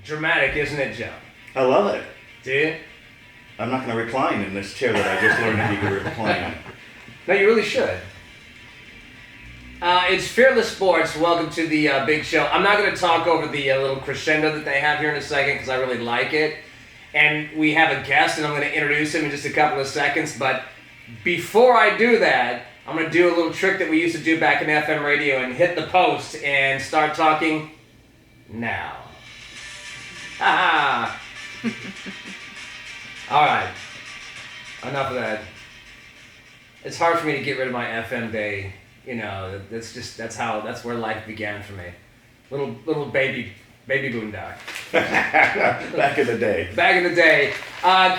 Dramatic, isn't it, Joe? I love it. Do you? I'm not going to recline in this chair that I just learned that you could recline in. No, you really should. It's Fearless Sports. Welcome to the big show. I'm not going to talk over the little crescendo that they have here in a second because I really like it. And we have a guest, and I'm going to introduce him in just a couple of seconds. But before I do that, I'm going to do a little trick that we used to do back in FM radio and hit the post and start talking now. Ha All right. Enough of that. It's hard for me to get rid of my FM day. You know, that's where life began for me. Little baby boondock. Back in the day. Back in the day.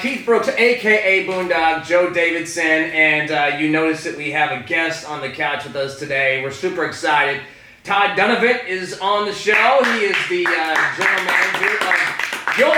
Keith Brooks, a.k.a. Boondock, Joe Davidson, and you notice that we have a guest on the couch with us today. We're super excited. Todd Dunivant is on the show. He is the general manager of your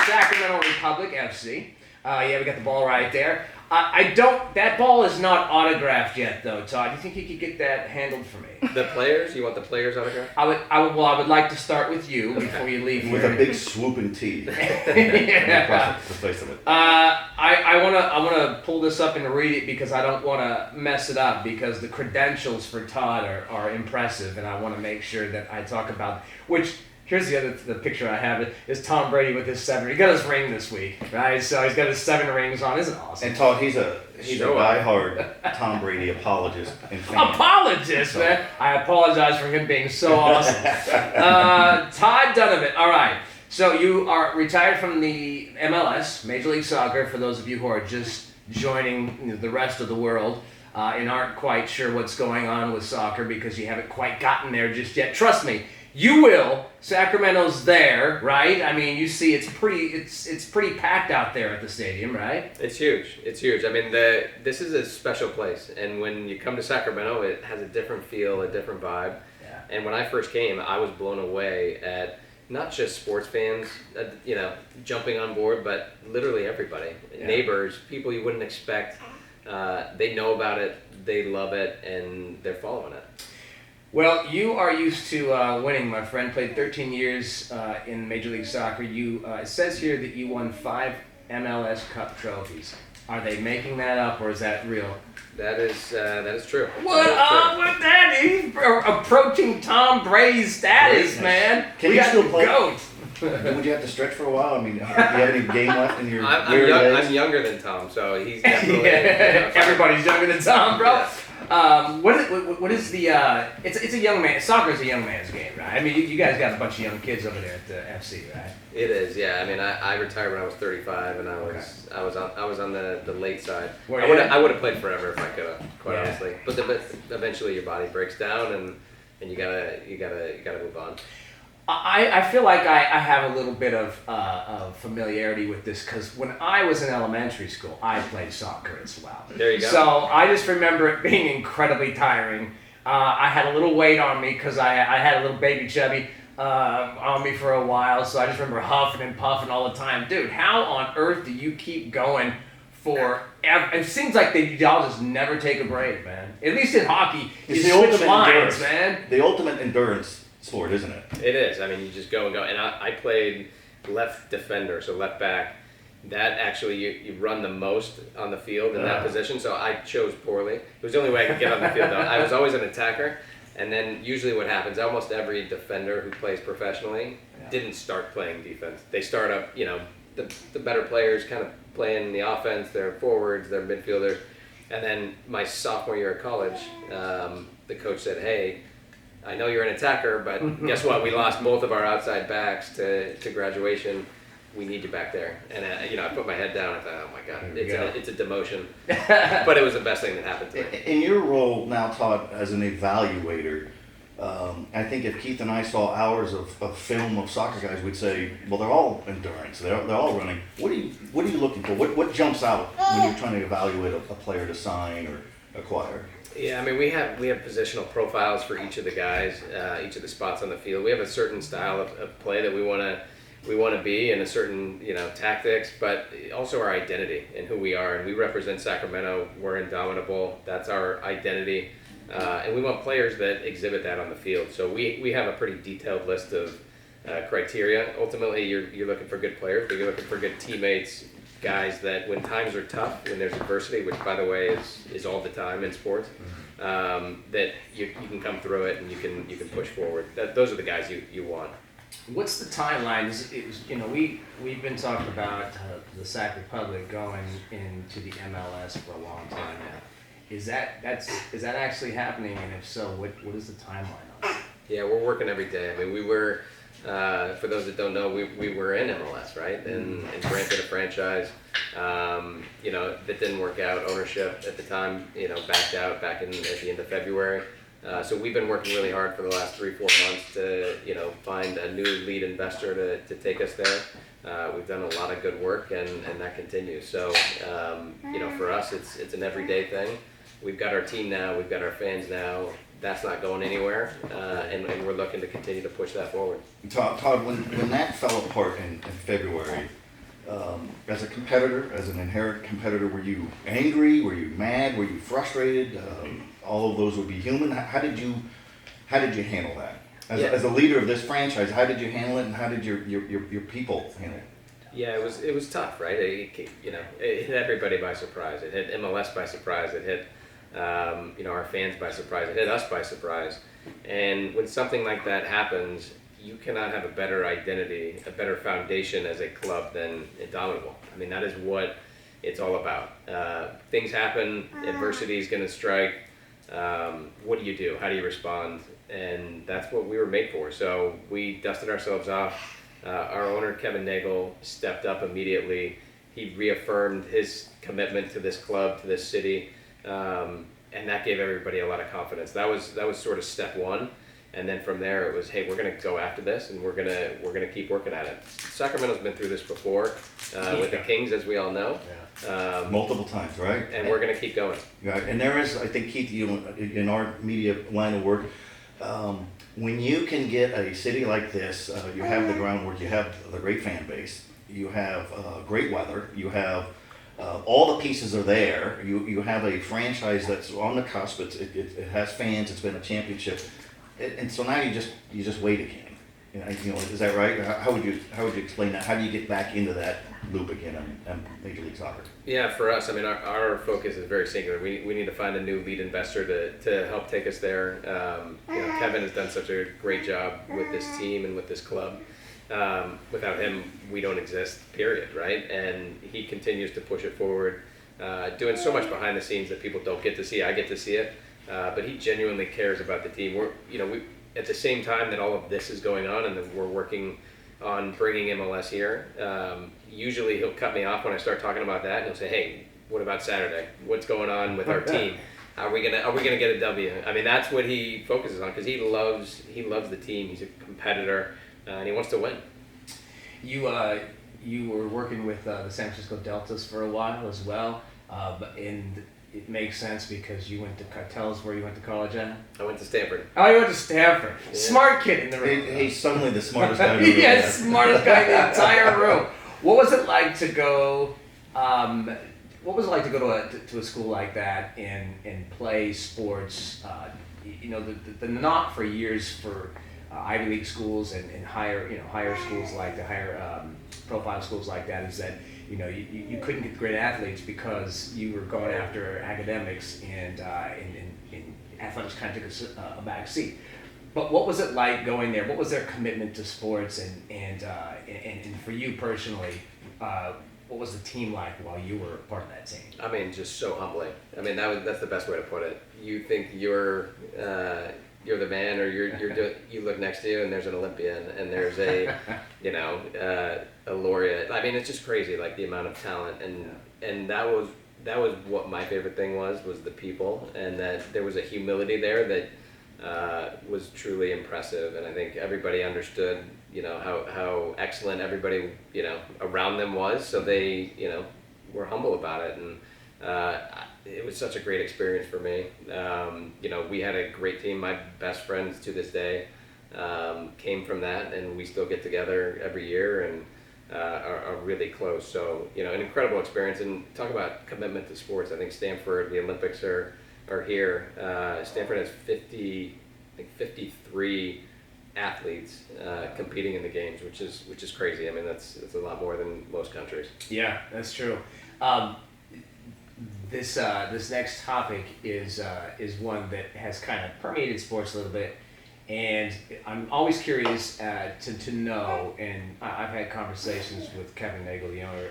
Sacramento Republic FC. Yeah, we got the ball right there. That ball is not autographed yet, though, Todd. Do you think you could get that handled for me? The players? You want the players autographed? I would like to start with you before you leave With here. a big swooping T. Yeah. The face of it. I wanna pull this up and read it because I don't wanna mess it up because the credentials for Todd are impressive and I want to make sure that I talk about which. Here's the picture I have is Tom Brady with his 7. He got his ring this week, right? So he's got his 7 rings on. Isn't it awesome? And Todd, he's a diehard Tom Brady apologist and fan. Apologist, man. I apologize for him being so awesome. Todd Dunivant. All right. So you are retired from the MLS, Major League Soccer, for those of you who are just joining the rest of the world and aren't quite sure what's going on with soccer because you haven't quite gotten there just yet. Trust me. You will. Sacramento's there, right? I mean, you see, it's pretty packed out there at the stadium, right? It's huge. It's huge. I mean, this is a special place, and when you come to Sacramento, it has a different feel, a different vibe. Yeah. And when I first came, I was blown away at not just sports fans, jumping on board, but literally everybody, neighbors, people you wouldn't expect. They know about it, they love it, and they're following it. Well, you are used to winning, my friend. Played 13 years in Major League Soccer. It says here that you won 5 MLS Cup trophies. Are they making that up, or is that real? That is true. What up with that? He's approaching Tom Brady's status, man. Can you still play? Goat. Would you have to stretch for a while? I mean, do you have any game left in your I'm younger than Tom, so he's definitely... Everybody's younger than Tom, bro. Yeah. What is the it's a young man. Soccer's a young man's game, right? I mean, you guys got a bunch of young kids over there at the FC, right? It is, yeah. I mean, I retired when I was 35, and I was on the late side. I would have played forever if I could have, quite honestly. But eventually, your body breaks down, and you gotta move on. I feel like I have a little bit of familiarity with this because when I was in elementary school, I played soccer as well. There you go. So I just remember it being incredibly tiring. I had a little weight on me because I had a little baby chubby on me for a while, so I just remember huffing and puffing all the time. Dude, how on earth do you keep going forever? It seems like y'all just never take a break, man. At least in hockey, you switch lines, man. The ultimate endurance sport, isn't it? It is. I mean, you just go and go. And I played left defender, so left back. That actually, you run the most on the field in that position, so I chose poorly. It was the only way I could get on the field, though. I was always an attacker, and then usually what happens, almost every defender who plays professionally didn't start playing defense. They start up, the better players kind of playing the offense, their forwards, their midfielders. And then my sophomore year of college, the coach said, hey, I know you're an attacker, but guess what? We lost both of our outside backs to graduation. We need you back there. And I put my head down and thought, oh my God, it's a demotion. But it was the best thing that happened to me. In your role now, Todd, as an evaluator, I think if Keith and I saw hours of film of soccer guys, we'd say, well, they're all endurance. They're all running. What are you looking for? What jumps out when you're trying to evaluate a player to sign or acquire? Yeah, I mean, we have positional profiles for each of the guys, each of the spots on the field. We have a certain style of play that we want to be, and a certain tactics, but also our identity and who we are. And we represent Sacramento. We're indomitable. That's our identity, and we want players that exhibit that on the field. So we have a pretty detailed list of criteria. Ultimately, you're looking for good players, but you're looking for good teammates, guys that when times are tough, when there's adversity, which by the way is all the time in sports, that you can come through it and you can push forward. Those are the guys you want. What's the timeline? We've been talking about the Sac Republic going into the MLS for a long time now. Is that actually happening? And if so, what is the timeline on it? Yeah, we're working every day. I mean, we were, for those that don't know, we were in MLS, right? And granted a franchise, that didn't work out. Ownership at the time, backed out back at the end of February. So we've been working really hard for the last 3-4 months to, find a new lead investor to take us there. We've done a lot of good work and that continues. So, for us, it's an everyday thing. We've got our team now, we've got our fans now. That's not going anywhere, and we're looking to continue to push that forward. Todd, when that fell apart in February, as a competitor, as an inherent competitor, were you angry? Were you mad? Were you frustrated? All of those would be human. How did you handle that? As a leader of this franchise, how did you handle it, and how did your people handle it? Yeah, it was tough, right? It hit everybody by surprise. It hit MLS by surprise. It hit our fans by surprise. It hit us by surprise. And when something like that happens, you cannot have a better identity, a better foundation as a club than Dunivant. I mean, that is what it's all about. Things happen, adversity is going to strike. What do you do? How do you respond? And that's what we were made for. So we dusted ourselves off. Our owner, Kevin Nagel, stepped up immediately. He reaffirmed his commitment to this club, to this city, and that gave everybody a lot of confidence. That was sort of step one. And then from there, it was, hey, we're going to go after this, and we're gonna keep working at it. Sacramento's been through this before with the Kings, as we all know. Yeah. Multiple times, right? And we're going to keep going. Right. And there is, I think, Keith, in our media line of work, when you can get a city like this, you have the groundwork, you have the great fan base, you have great weather, you have all the pieces are there. You have a franchise that's on the cusp. It has fans. It's been a championship. And so now you just wait again. Is that right? How would you explain that? How do you get back into that loop again in Major League Soccer? Yeah, for us, I mean, our focus is very singular. We need to find a new lead investor to help take us there. Kevin has done such a great job with this team and with this club. Without him, we don't exist, period, right? And he continues to push it forward, doing so much behind the scenes that people don't get to see. I get to see it. But he genuinely cares about the team. We at the same time that all of this is going on and that we're working on bringing MLS here, usually he'll cut me off when I start talking about that, and he'll say, hey, what about Saturday? What's going on with our team? Are we gonna get a W? I mean, that's what he focuses on, because he loves the team. He's a competitor, and he wants to win. You were working with the San Francisco Deltas for a while as well, and it makes sense because you went to Cartels, where you went to college at? I went to Stanford. Oh, you went to Stanford. Yeah. Smart kid in the room. He's suddenly the smartest guy in the room. Yes, smartest guy in the entire room. What was it like to go? To a school like that and play sports? The knock for years for Ivy League schools and higher schools like the higher profile schools like that is that you couldn't get great athletes because you were going after academics and athletics kind of took a back seat. But what was it like going there? What was their commitment to sports and for you personally? What was the team like while you were part of that team? I mean, just so humbling. I mean, that's the best way to put it. You think you're the man, or you look next to you and there's an Olympian and there's a a laureate. I mean, it's just crazy, like the amount of talent, and that was what my favorite thing was the people, and that there was a humility there that was truly impressive. And I think everybody understood how excellent everybody around them was, so they were humble about it. And it was such a great experience for me. We had a great team. My best friends to this day came from that, and we still get together every year and are really close. So, an incredible experience. And talk about commitment to sports. I think Stanford, the Olympics are here. Stanford has 53 athletes competing in the games, which is crazy. I mean, that's a lot more than most countries. Yeah, that's true. This next topic is one that has kind of permeated sports a little bit, and I'm always curious to know. And I've had conversations with Kevin Nagel, the owner,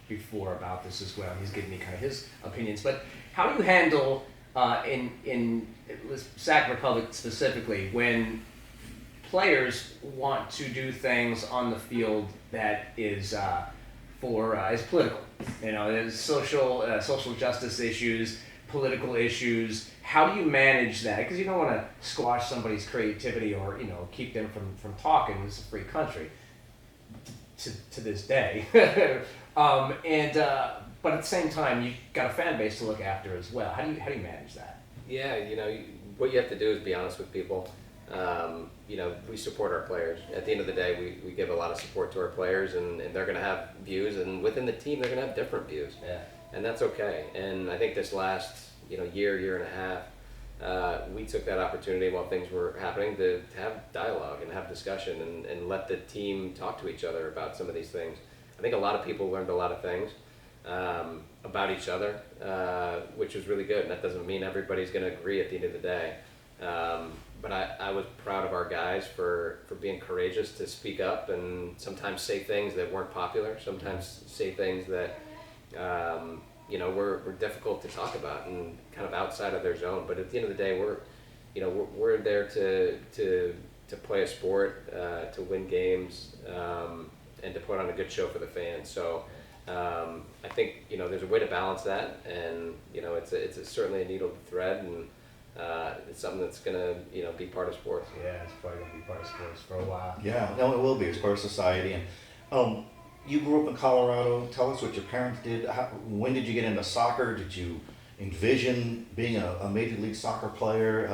before about this as well. He's given me kind of his opinions. But how do you handle in Sac Republic specifically when players want to do things on the field that is is political? You know, there's social justice issues, political issues. How do you manage that? Because you don't want to squash somebody's creativity or keep them from talking. This is a free country to this day. But at the same time, you've got a fan base to look after as well. How do you manage that? Yeah, what you have to do is be honest with people. We support our players. At the end of the day, we give a lot of support to our players, and they're going to have views, and within the team, they're going to have different views. Yeah. And that's okay. And I think this last year and a half, we took that opportunity while things were happening to have dialogue and have discussion and let the team talk to each other about some of these things. I think a lot of people learned a lot of things about each other, which was really good. And that doesn't mean everybody's going to agree at the end of the day. But I was proud of our guys for being courageous to speak up and sometimes say things that weren't popular, sometimes say things that were difficult to talk about and kind of outside of their zone. But at the end of the day, we're there to play a sport, to win games, and to put on a good show for the fans. So I think there's a way to balance that, and it's certainly a needle to thread, and it's something that's gonna be part of sports. Yeah, it's probably gonna be part of sports for a while. Yeah, no, it will be. It's part of society. And you grew up in Colorado. Tell us what your parents did. When did you get into soccer? Did you envision being a Major League Soccer player?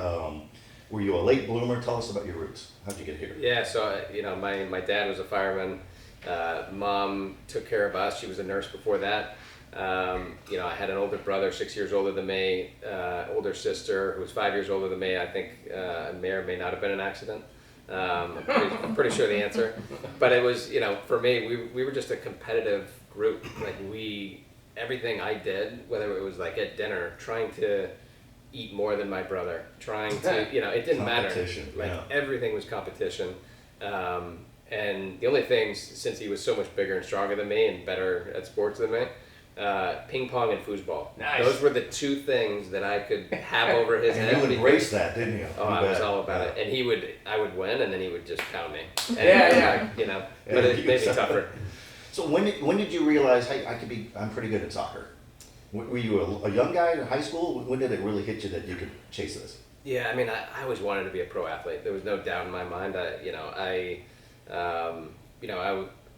Were you a late bloomer? Tell us about your roots. How'd you get here? Yeah, so my dad was a fireman. Mom took care of us. She was a nurse before that. I had an older brother, 6 years older than me, older sister who was 5 years older than me. I think may or may not have been an accident. I'm pretty sure the answer. But it was, for me, we were just a competitive group. Like everything I did, whether it was like at dinner, trying to eat more than my brother, trying to, it didn't matter. Like everything was competition. And the only things, since he was so much bigger and stronger than me and better at sports than me, ping pong and foosball. Nice. Those were the two things that I could have over his head. And you would embrace that, didn't you? Oh, I was all about it. And I would win, and then he would just pound me. And but it made me tougher. So when did you realize, hey, I'm pretty good at soccer? Were you a young guy in high school? When did it really hit you that you could chase this? Yeah, I mean, I always wanted to be a pro athlete. There was no doubt in my mind.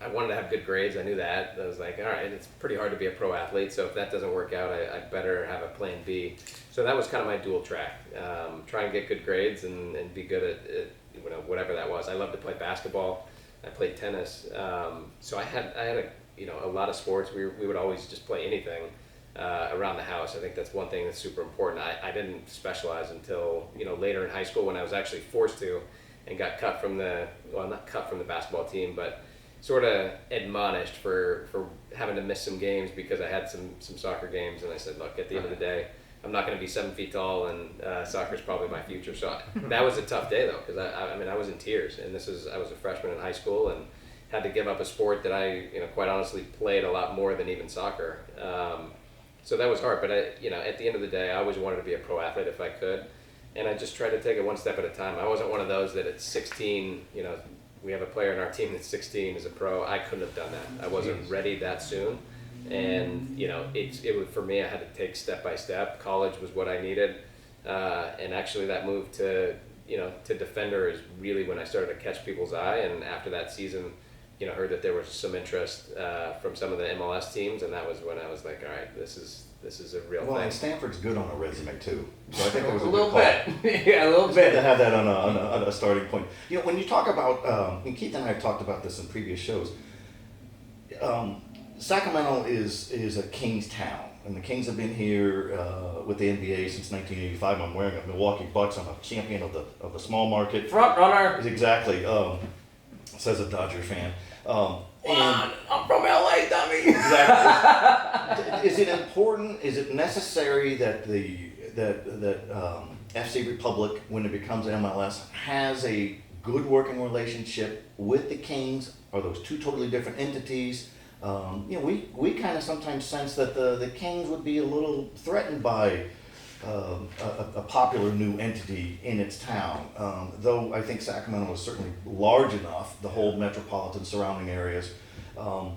I wanted to have good grades. I knew that. I was like, all right, it's pretty hard to be a pro athlete, so if that doesn't work out, I better have a plan B. So that was kind of my dual track. Try and get good grades and be good at whatever that was. I loved to play basketball. I played tennis. So I had a lot of sports. We would always just play anything around the house. I think that's one thing that's super important. I didn't specialize until later in high school when I was actually forced to, and got cut from not cut from the basketball team, but sort of admonished for having to miss some games because I had some soccer games, and I said, look, at the end of the day, I'm not going to be 7 feet tall, and soccer's probably my future. So that was a tough day though, because I was in tears, and I was a freshman in high school and had to give up a sport that I quite honestly played a lot more than even soccer. So that was hard, but at the end of the day, I always wanted to be a pro athlete if I could, and I just tried to take it one step at a time. I wasn't one of those that at 16, we have a player in our team that's 16 is a pro. I couldn't have done that. I wasn't ready that soon. And, it was, for me, I had to take step by step. College was what I needed. And actually that move to defender is really when I started to catch people's eye. And after that season, heard that there was some interest from some of the MLS teams. And that was when I was like, all right, this is a real thing. Well, and Stanford's good on a resume too. So I think it was a little good bit. Yeah, a little bit. To have that on a starting point. When you talk about, and Keith and I have talked about this in previous shows, Sacramento is a king's town. and the Kings have been here with the NBA since 1985. I'm wearing a Milwaukee Bucks. I'm a champion of the small market. Front runner. Exactly. Says a Dodger fan. And I'm from LA, dummy. exactly. Is it important? Is it necessary that FC Republic, when it becomes MLS, has a good working relationship with the Kings? Are those two totally different entities? We kind of sometimes sense that the Kings would be a little threatened by a popular new entity in its town. Though I think Sacramento is certainly large enough, the whole metropolitan surrounding areas. I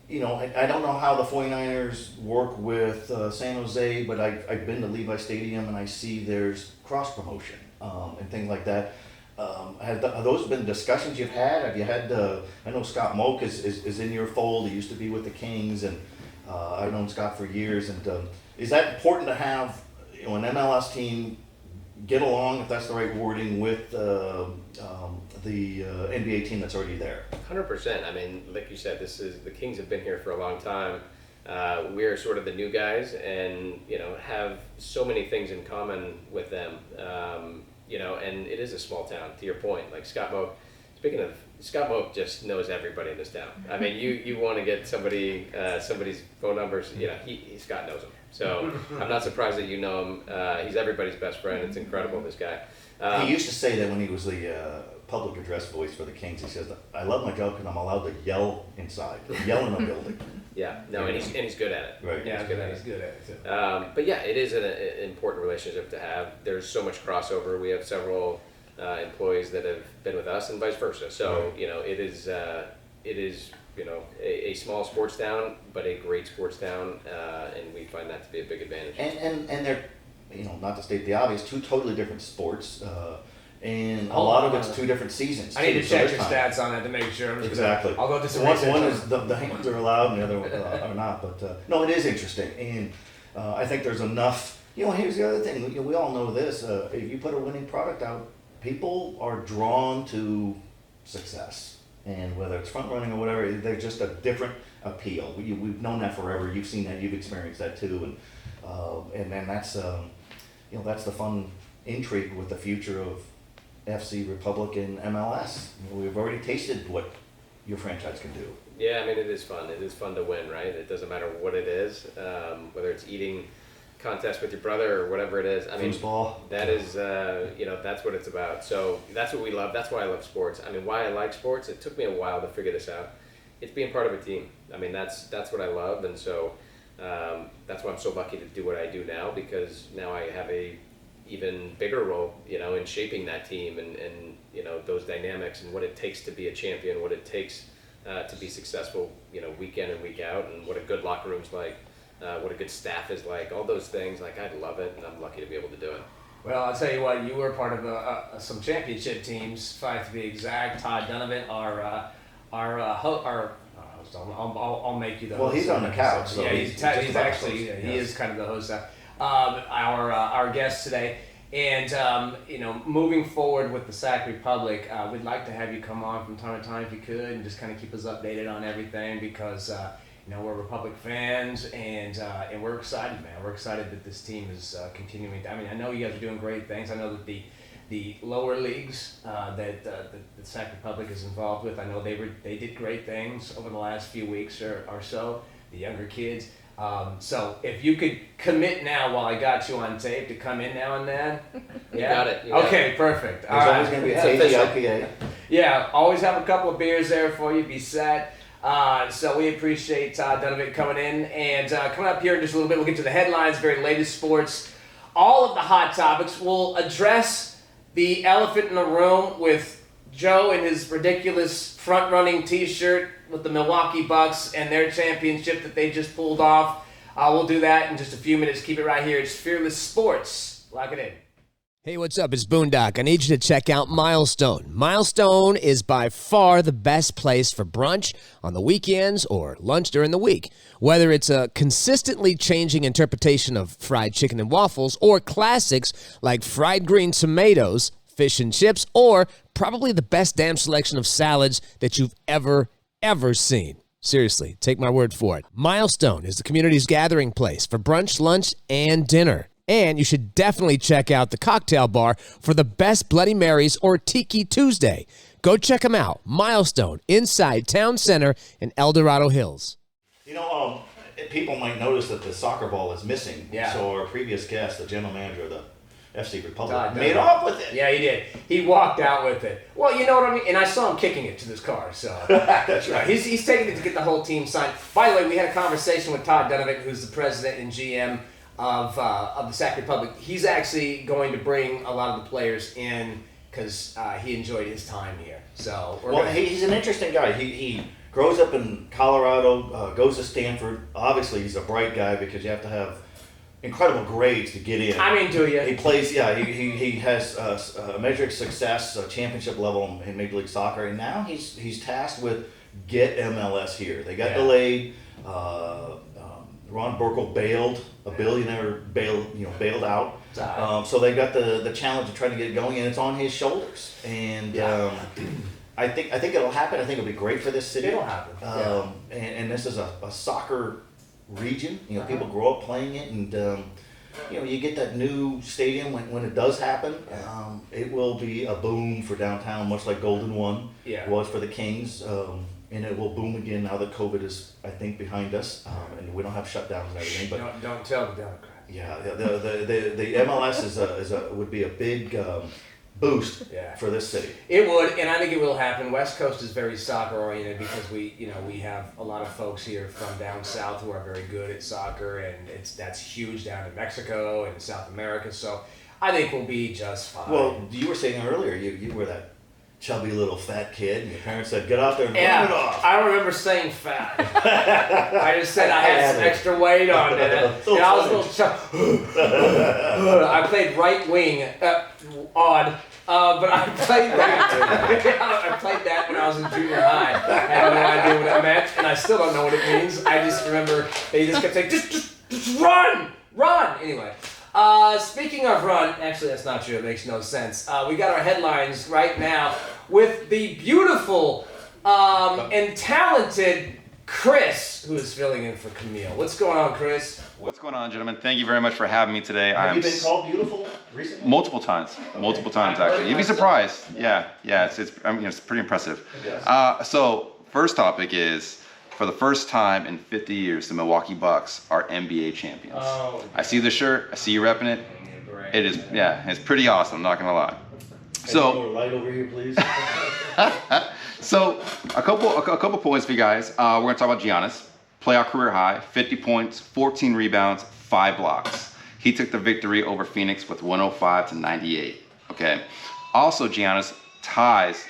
don't know how the 49ers work with San Jose, but I've been to Levi Stadium and I see there's cross promotion and things like that. Have those been discussions you've had? Have you had, I know Scott Moak is in your fold. He used to be with the Kings, and I've known Scott for years. And is that important to have an MLS team get along, if that's the right wording, with the NBA team that's already there? 100%. I mean, like you said, the Kings have been here for a long time. We're sort of the new guys, and have so many things in common with them. And it is a small town. To your point, like Scott Moak. Speaking of, Scott Moak just knows everybody in this town. I mean, you want to get somebody's phone numbers. Scott knows them. So I'm not surprised that you know him. He's everybody's best friend. It's incredible, this guy. He used to say that when he was the public address voice for the Kings. He says, "I love my job because I'm allowed to yell inside, yell in a building." Yeah, no, and he's good at it. Right. Yeah, he's good at it too. But yeah, it is an important relationship to have. There's so much crossover. We have several employees that have been with us, and vice versa. So it is a small sports town, but a great sports town, and we find that to be a big advantage. And they're, not to state the obvious, two totally different sports. And a lot of it's two different seasons. I need to so check there's your time. stats on it to make sure. Exactly. I'll go do some one, research. One is the hands are allowed and the other are not. But no, it is interesting. And I think there's enough. Here's the other thing. We all know this. If you put a winning product out, people are drawn to success. And whether it's front running or whatever, there's just a different appeal. We've known that forever. You've seen that. You've experienced that too. And then that's that's the fun intrigue with the future of FC Republic and MLS. We've already tasted what your franchise can do. Yeah, I mean, it is fun. It is fun to win, right? It doesn't matter what it is, whether it's eating contest with your brother or whatever it is. I mean, foosball. That is, that's what it's about. So that's what we love. That's why I love sports. I mean, why I like sports, it took me a while to figure this out. It's being part of a team. I mean, that's what I love. And so that's why I'm so lucky to do what I do now, because now I have a even bigger role, in shaping that team and those dynamics and what it takes to be a champion, what it takes to be successful, week in and week out, and what a good locker room's like, what a good staff is like, all those things. Like, I love it, and I'm lucky to be able to do it. Well, I'll tell you what, you were part of some championship teams, 5 to be exact. Todd Dunivant, our host. I'll make you the host. Well, he's on the couch. So yeah, he's actually he is kind of the host. Our guest today, and moving forward with the Sac Republic, we'd like to have you come on from time to time if you could, and just kind of keep us updated on everything, because we're Republic fans, and we're excited, man. We're excited that this team is continuing. I mean, I know you guys are doing great things. I know that the lower leagues that the Sac Republic is involved with, I know they did great things over the last few weeks or so. The younger kids. So if you could commit now while I got you on tape to come in now and then. You got it. Okay, perfect. There's always going to be a hazy IPA. Yeah, always have a couple of beers there for you. Be set. So we appreciate Todd Dunivant coming in. And coming up here in just a little bit, we'll get to the headlines, very latest sports, all of the hot topics. We'll address the elephant in the room with Joe and his ridiculous front-running T-shirt with the Milwaukee Bucks and their championship that they just pulled off. We'll do that in just a few minutes. Keep it right here. It's Fearless Sports. Lock it in. Hey, what's up? It's Boondock. I need you to check out Milestone. Milestone is by far the best place for brunch on the weekends or lunch during the week. Whether it's a consistently changing interpretation of fried chicken and waffles, or classics like fried green tomatoes, fish and chips, or probably the best damn selection of salads that you've ever seen. Seriously, take my word for it. Milestone is the community's gathering place for brunch, lunch, and dinner. And you should definitely check out the cocktail bar for the best Bloody Marys or Tiki Tuesday. Go check them out. Milestone, inside Town Center in El Dorado Hills. People might notice that the soccer ball is missing. Yeah. So our previous guest, the general manager of the FC Republic, Todd made Dunivant. off with it. Yeah, he did. He walked out with it. Well, you know what I mean? And I saw him kicking it to this car, so. That's right. He's taking it to get the whole team signed. By the way, we had a conversation with Todd Dunivant, who's the president and GM of the Sac Republic. He's actually going to bring a lot of the players in because he enjoyed his time here. So He's an interesting guy. He grows up in Colorado, goes to Stanford. Obviously, he's a bright guy because you have to have incredible grades to get in. I mean, do you? He plays, he has measured success, championship level in Major League Soccer, and now he's tasked with get MLS here. They got delayed. Ron Burkle bailed, a billionaire bailed out. So they got the challenge of trying to get it going, and it's on his shoulders. And I think it'll happen. I think it'll be great for this city. It'll happen. And this is a soccer region. People grow up playing it, and you get that new stadium when it does happen. It will be a boom for downtown, much like Golden One was for the Kings. And it will boom again now that COVID is, I think, behind us, and we don't have shutdowns and everything. But don't tell the Democrats. yeah, the MLS would be a big boost for this city. It would, and I think it will happen. West Coast is very soccer oriented because we have a lot of folks here from down south who are very good at soccer, and that's huge down in Mexico and South America. So I think we'll be just fine. Well, you were saying earlier you were that chubby little fat kid, and your parents said, "Get out there and run it off." I remember saying fat. I just said I had some extra weight on it, and I was a little I played right wing, odd, but I played that. I played that when I was in junior high. I had no idea what it meant, and I still don't know what it means. I just remember they just kept saying, "Just run!" Anyway. Speaking of run, actually that's not true, it makes no sense. We got our headlines right now with the beautiful and talented Chris, who is filling in for Camille. What's going on, Chris? What's going on, gentlemen? Thank you very much for having me today. Have you been called beautiful recently? Multiple times actually. You'd be surprised. Yeah, it's pretty impressive. So first topic is, for the first time in 50 years, the Milwaukee Bucks are NBA champions. Oh, I see the shirt. I see you repping it. It is, it's pretty awesome. I'm not gonna lie. So, more light over here, please. so a couple points for you guys. We're gonna talk about Giannis. Playoff career high, 50 points, 14 rebounds, 5 blocks. He took the victory over Phoenix with 105-98. Okay. Also, Giannis ties.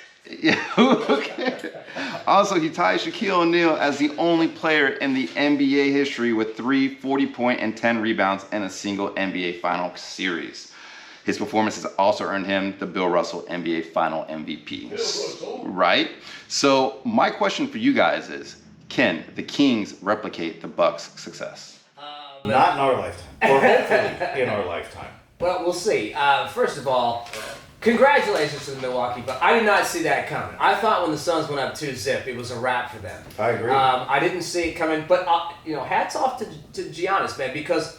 Also, he ties Shaquille O'Neal as the only player in the NBA history with 3 40-point and 10 rebounds in a single NBA Final Series. His performance has also earned him the Bill Russell NBA Final MVP. Right? So my question for you guys is, can the Kings replicate the Bucks' success? Not in our lifetime, or hopefully in our lifetime. Well, we'll see. First of all, congratulations to the Milwaukee Bucks. I did not see that coming. I thought when the Suns went up 2-0, it was a wrap for them. I agree. I didn't see it coming, but hats off to Giannis, man, because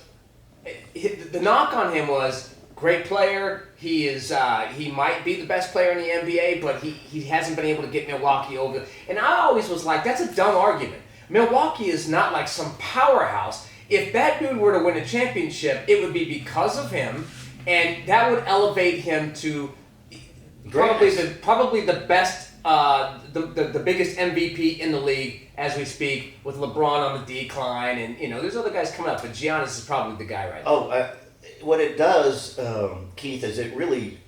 the knock on him was great player. He might be the best player in the NBA, but he hasn't been able to get Milwaukee over. And I always was like, that's a dumb argument. Milwaukee is not like some powerhouse. If that dude were to win a championship, it would be because of him. And that would elevate him to probably the best, the biggest MVP in the league as we speak, with LeBron on the decline, and there's other guys coming up, but Giannis is probably the guy right now. What it does, Keith, is it really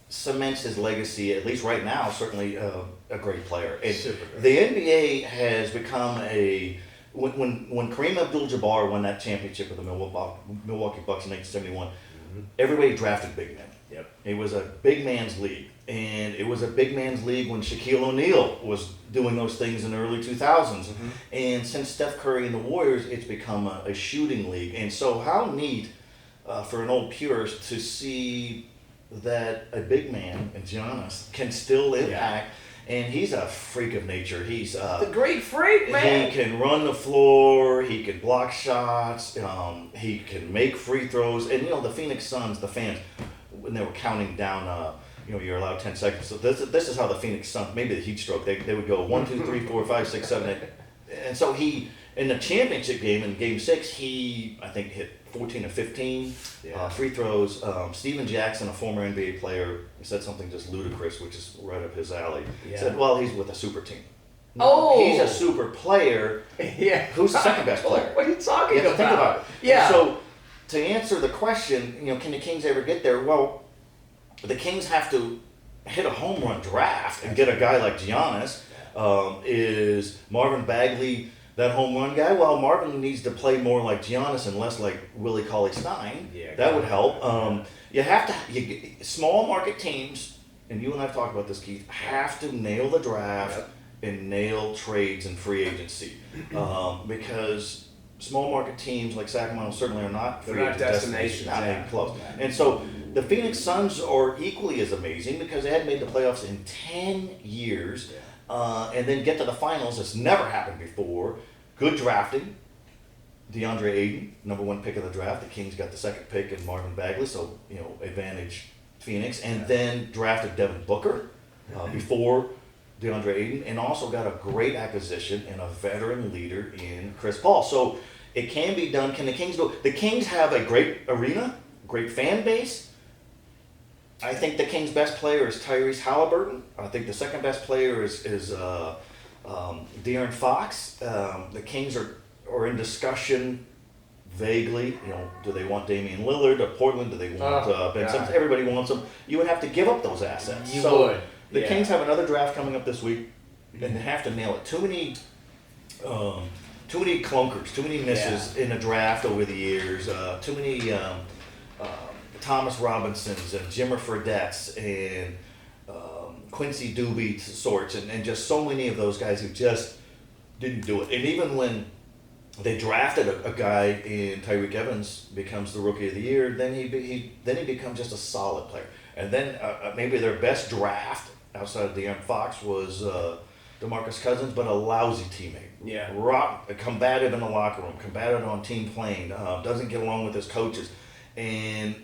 cements his legacy, at least right now, certainly a great player. Super great. The NBA has become when Kareem Abdul-Jabbar won that championship with the Milwaukee Bucks in 1971. Everybody drafted big men. Yep. It was a big man's league. And it was a big man's league when Shaquille O'Neal was doing those things in the early 2000s. And since Steph Curry and the Warriors, it's become a shooting league. And so how neat for an old purist to see that a big man, and Giannis, can still impact And he's a freak of nature. He's The Greek Freak, man. he can run the floor. He can block shots. He can make free throws. And the Phoenix Suns, the fans, when they were counting down, you're allowed 10 seconds. So this is how the Phoenix Suns, maybe the heat stroke, they would go 1, 2, 3, 4, 5, 6, 7, 8. And so he, in the championship game, in Game 6, he, I think, hit 14 or 15 free throws. Steven Jackson, a former NBA player, said something just ludicrous, which is right up his alley. Yeah. Said, well, he's with a super team. Oh! He's a super player. Yeah. Who's the second best player? What are you talking You have to think about it. Yeah. So, to answer the question, can the Kings ever get there? Well, the Kings have to hit a home run draft and get a guy like Giannis. Is Marvin Bagley that home run guy? Well, Marvin needs to play more like Giannis and less like Willie Cauley-Stein. Yeah, that would help. You have to small market teams, and you and I've talked about this, Keith, have to nail the draft and nail trades and free agency because small market teams like Sacramento certainly are not They're free not agent destinations, not yeah. even close. And so the Phoenix Suns are equally as amazing because they hadn't made the playoffs in 10 years. And then get to the finals. It's never happened before. Good drafting. DeAndre Ayton, #1 pick of the draft. The Kings got the second pick in Marvin Bagley, so advantage Phoenix. And then drafted Devin Booker before DeAndre Ayton, and also got a great acquisition and a veteran leader in Chris Paul. So it can be done. Can the Kings do it? The Kings have a great arena, great fan base. I think the Kings' best player is Tyrese Halliburton. I think the second best player is De'Aaron Fox. The Kings are in discussion vaguely. Do they want Damian Lillard to Portland? Do they want Ben Simmons? Everybody wants them. You would have to give up those assets. You so would. The Kings have another draft coming up this week, and they have to nail it. Too many clunkers, too many misses in the draft over the years. Too many. Thomas Robinsons and Jimmer Fredette's and Quincy Doobie sorts and just so many of those guys who just didn't do it. And even when they drafted a guy in Tyreek Evans becomes the rookie of the year, then he becomes just a solid player. And then maybe their best draft outside of De'Aaron Fox was DeMarcus Cousins, but a lousy teammate. Yeah. Combative in the locker room, combative on team playing, doesn't get along with his coaches. And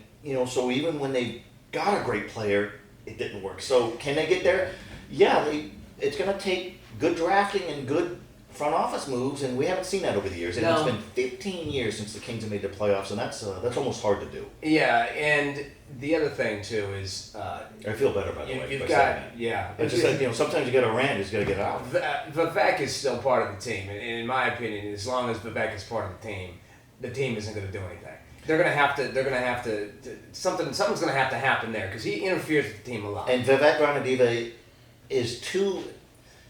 so even when they got a great player, it didn't work. So can they get there? Yeah, it's going to take good drafting and good front office moves, and we haven't seen that over the years. And it's been 15 years since the Kings have made the playoffs, and that's almost hard to do. Yeah, and the other thing too is I feel better by the way. You've got It's just that sometimes you got to rant, you just got to get out. Vivek is still part of the team, and in my opinion, as long as Vivek is part of the team isn't going to do anything. They're gonna have to. Something's gonna have to happen there because he interferes with the team a lot. And Vivek Ranadive is too.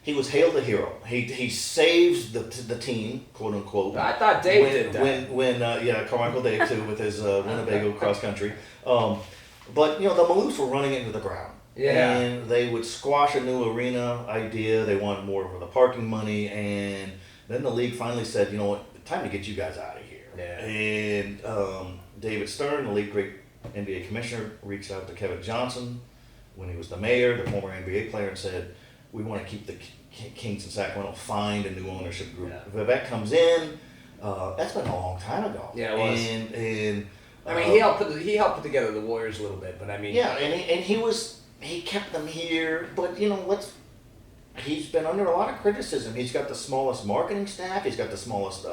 He was hailed a hero. He saves the team, quote unquote. I thought Dave did that. When Carmichael Dave too with his Winnebago cross country. But the Maloofs were running into the ground. Yeah. And they would squash a new arena idea. They wanted more of the parking money, and then the league finally said, time to get you guys out of here. Yeah. And David Stern, the late great NBA commissioner, reached out to Kevin Johnson when he was the mayor, the former NBA player, and said, we want to keep the Kings in Sacramento, find a new ownership group. Yeah. Vivek comes in, that's been a long time ago. Yeah, it was. And I mean, he helped put together the Warriors a little bit, but I mean. Yeah, and he kept them here, but he's been under a lot of criticism. He's got the smallest marketing staff. He's got the smallest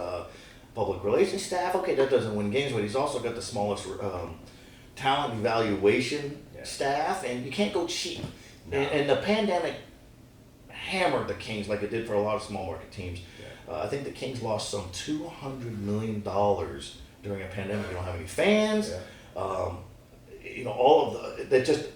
public relations staff. Okay, that doesn't win games, but he's also got the smallest talent evaluation staff, and you can't go cheap. No. And the pandemic hammered the Kings like it did for a lot of small market teams. Yeah. I think the Kings lost some $200 million during a pandemic. You don't have any fans. Yeah. All of they're just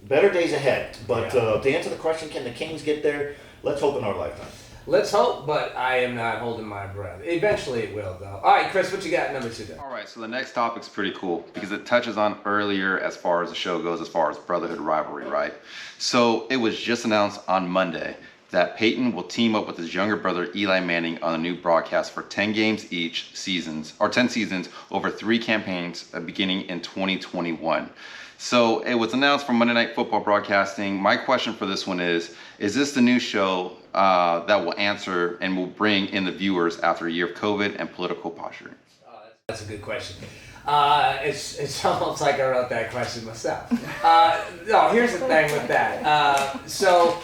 better days ahead. But to answer the question, can the Kings get there? Let's hope in our lifetime. Let's hope, but I am not holding my breath. Eventually it will, though. All right, Chris, what you got number 2 then? All right, so the next topic's pretty cool because it touches on earlier as far as the show goes, as far as brotherhood rivalry, right? So it was just announced on Monday that Peyton will team up with his younger brother Eli Manning on a new broadcast for 10 games each 10 seasons over 3 campaigns beginning in 2021. So it was announced from Monday Night Football Broadcasting. My question for this one is this the new show that will answer and will bring in the viewers after a year of COVID and political posturing? That's a good question. It's almost like I wrote that question myself. No, here's the thing with that. So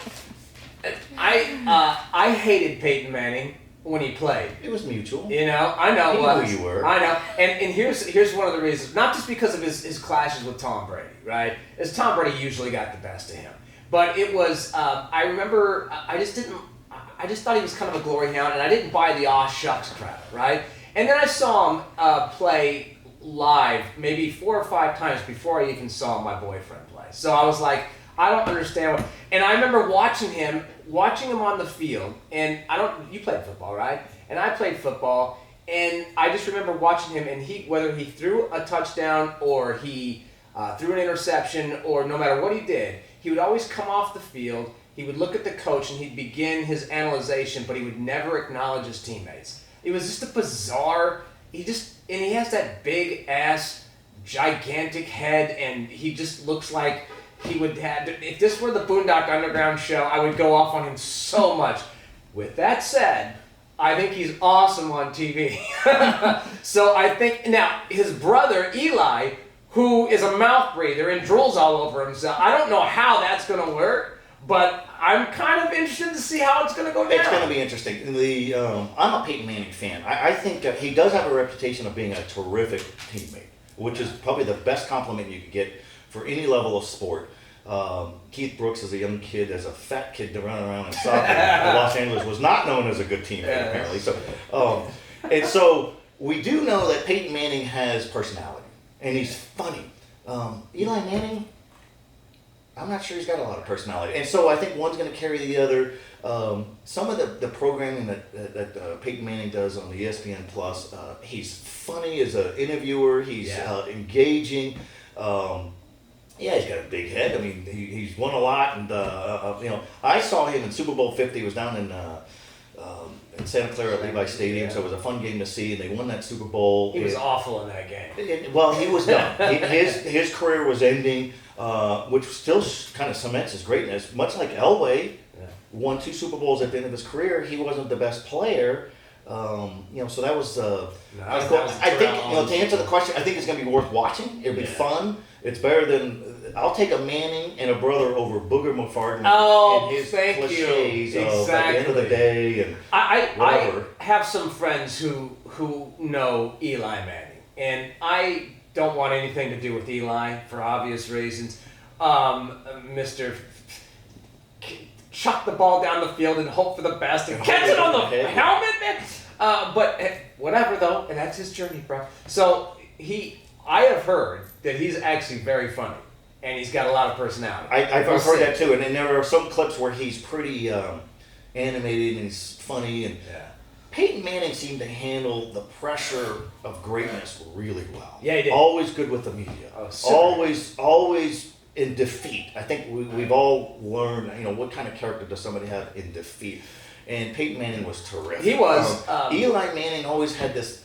I hated Peyton Manning when he played. It was mutual. You know, I know He it knew was. who you were. I know. And here's one of the reasons. Not just because of his clashes with Tom Brady, right? As Tom Brady usually got the best of him. But it was, I remember, I just thought he was kind of a glory hound, and I didn't buy the aw shucks crowd, right? And then I saw him play live maybe 4 or 5 times before I even saw my boyfriend play. So I was like, I don't understand what, and I remember watching him on the field, and you played football, right? And I played football, and I just remember watching him, and whether he threw a touchdown or he threw an interception, or no matter what he did, he would always come off the field, he would look at the coach, and he'd begin his analyzation, but he would never acknowledge his teammates. It was just a bizarre, and he has that big ass, gigantic head, and he just looks like he would have, if this were the Boondock Underground show, I would go off on him so much. With that said, I think he's awesome on TV. So I think, now, his brother, Eli, who is a mouth breather and drools all over himself, I don't know how that's going to work, but I'm kind of interested to see how it's going to go down. It's going to be interesting. I'm a Peyton Manning fan. I think he does have a reputation of being a terrific teammate, which is probably the best compliment you could get for any level of sport. Keith Brooks, as a young kid, as a fat kid to run around in soccer in Los Angeles, was not known as a good teammate, apparently. So, and so we do know that Peyton Manning has personality, and he's funny. Eli Manning, I'm not sure he's got a lot of personality, and so I think one's going to carry the other. Some of the programming that Peyton Manning does on the ESPN Plus, he's funny as an interviewer. He's engaging. Yeah, he's got a big head. I mean, he's won a lot, and I saw him in Super Bowl 50. He was down in Santa Clara at Levi Stadium, so it was a fun game to see. And they won that Super Bowl. He was awful in that game. Well, he was done. His career was ending, which still kind of cements his greatness. Much like Elway, won 2 Super Bowls at the end of his career. He wasn't the best player. So that was. I think to answer the question, I think it's going to be worth watching. It'll be fun. It's better than. I'll take a Manning and a brother over Booger McFarland and his cliches of at the end of the day and I have some friends who know Eli Manning, and I don't want anything to do with Eli for obvious reasons. Mr. Chuck the ball down the field and hope for the best and catch it on the helmet, man. But whatever though, and that's his journey, bro. So I have heard that he's actually very funny, and he's got a lot of personality. I've heard that too, and then there are some clips where he's pretty animated and he's funny. And Peyton Manning seemed to handle the pressure of greatness really well. Yeah, he did. Always good with the media. Always in defeat. I think we've all learned, what kind of character does somebody have in defeat? And Peyton Manning was terrific. He was. Eli Manning always had this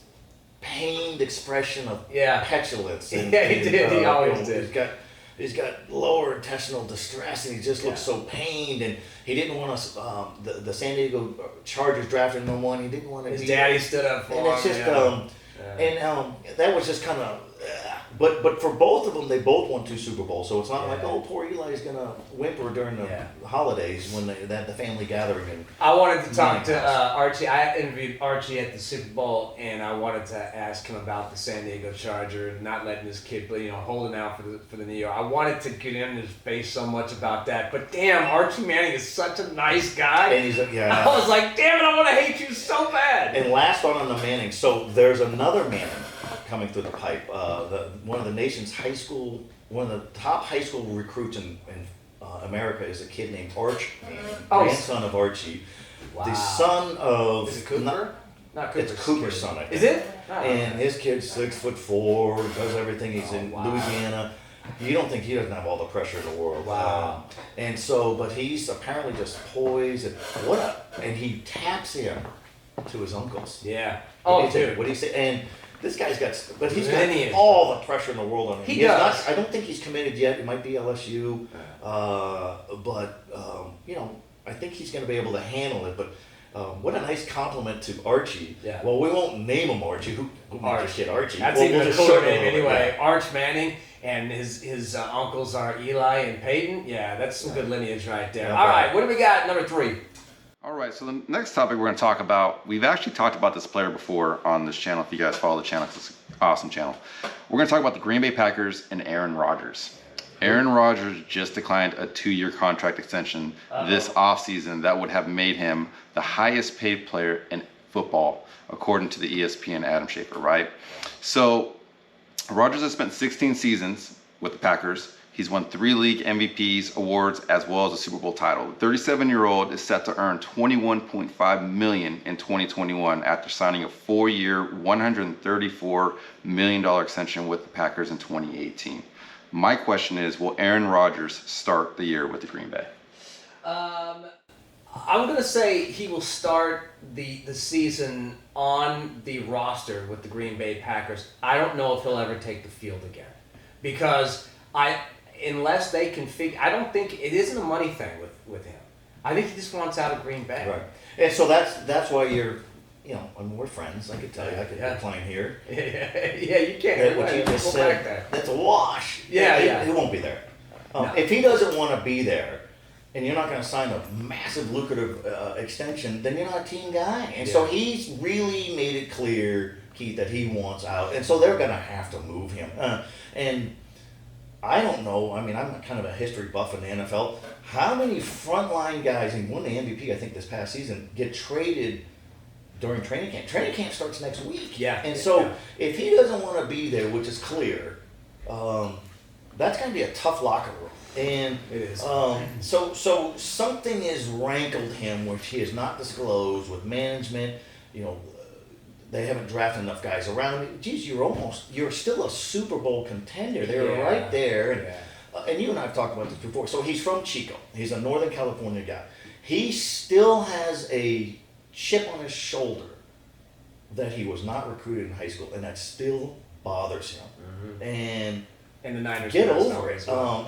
pained expression of petulance. And, he did. He always did. He's got lower intestinal distress, and he just looks so pained. And he didn't want to. The San Diego Chargers drafted him #1. He didn't want to. His daddy stood up for him. And it's just that was just kind of. But for both of them, they both won 2 Super Bowls, so it's not like, poor Eli's gonna whimper during the holidays when they had the family gathering. And I wanted to talk to Archie. I interviewed Archie at the Super Bowl, and I wanted to ask him about the San Diego Charger and not letting his kid, holding out for the New York. I wanted to get in his face so much about that, but damn, Archie Manning is such a nice guy. And I was like, damn it, I want to hate you so bad. And last on the Manning, so there's another Manning coming through the pipe. One of the nation's one of the top high school recruits in America is a kid named Arch Manning, grandson of Archie. Wow. The son of... Is it Cooper? Not Cooper. It's Cooper's son, I think. Is it? And his kid's 6'4", does everything. He's in Louisiana. You don't think he doesn't have all the pressure in the world. Wow. But he's apparently just poised and he taps in to his uncles. Yeah. What do you say? And This guy's got, but he's Lineage. got all the pressure in the world on him. He He's does. Not, I don't think he's committed yet. It might be LSU, but you know, I think he's going to be able to handle it. But what a nice compliment to Archie. Yeah. Well, we won't name him Archie. Who named this kid Archie? That's Well, even we'll a just cooler shorten it name a little bit. anyway. Arch Manning, and his uncles are Eli and Peyton. Yeah, that's some good lineage right there. Yeah, All right, what do we got? Number 3. All right, so the next topic we're going to talk about, we've actually talked about this player before on this channel. If you guys follow the channel, it's an awesome channel. We're going to talk about the Green Bay Packers and Aaron Rodgers. Aaron Rodgers just declined a 2-year contract extension this offseason that would have made him the highest paid player in football, according to the ESPN Adam Schefter, right? So Rodgers has spent 16 seasons with the Packers. He's won 3 league MVPs awards as well as a Super Bowl title. The 37-year-old is set to earn $21.5 million in 2021 after signing a 4-year, $134 million extension with the Packers in 2018. My question is, will Aaron Rodgers start the year with the Green Bay? I'm going to say he will start the season on the roster with the Green Bay Packers. I don't know if he'll ever take the field again because unless they can figure, I don't think it isn't a money thing with him. I think he just wants out of Green Bay. Right. And so that's why you're, you know, I mean, we're friends. I could tell you, I could be playing here. Yeah, you can't. That what you just said, that's a wash. Yeah. He won't be there. No. If he doesn't want to be there, and you're not going to sign a massive lucrative extension, then you're not a team guy. And so he's really made it clear, Keith, that he wants out. And so they're going to have to move him. And I don't know, I mean, I'm kind of a history buff in the NFL. How many frontline guys, and won the MVP, I think, this past season, get traded during training camp? Training camp starts next week. Yeah. And so if he doesn't want to be there, which is clear, that's going to be a tough locker room. And It is. So something has rankled him, which he has not disclosed with management. You know, they haven't drafted enough guys around him. Geez, you're still a Super Bowl contender. They're Yeah. right there. And, Yeah. and you and I have talked about this before. So he's from Chico. He's a Northern California guy. He still has a chip on his shoulder that he was not recruited in high school, and that still bothers him. Mm-hmm. And And the Niners get passed over away it. as well.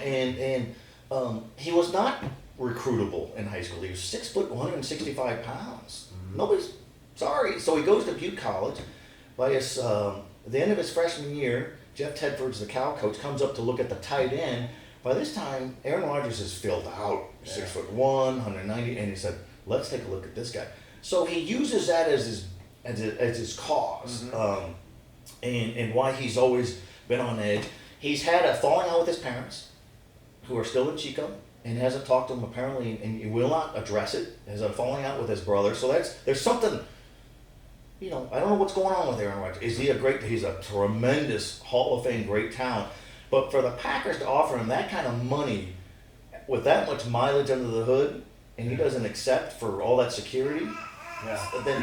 He was not recruitable in high school. He was 6 foot, 165 pounds. Nobody's sorry. So he goes to Butte College. By the end of his freshman year, Jeff Tedford's the Cal coach, comes up to look at the tight end. By this time, Aaron Rodgers is filled out, 6'1", 190, and he said, "Let's take a look at this guy." So he uses that as his cause, and why he's always been on edge. He's had a falling out with his parents, who are still in Chico, and hasn't talked to him apparently, and he will not address it. Has a falling out with his brother, so there's something. You know, I don't know what's going on with Aaron Rodgers. He's a tremendous Hall of Fame great talent, but for the Packers to offer him that kind of money with that much mileage under the hood, and he doesn't accept for all that security, then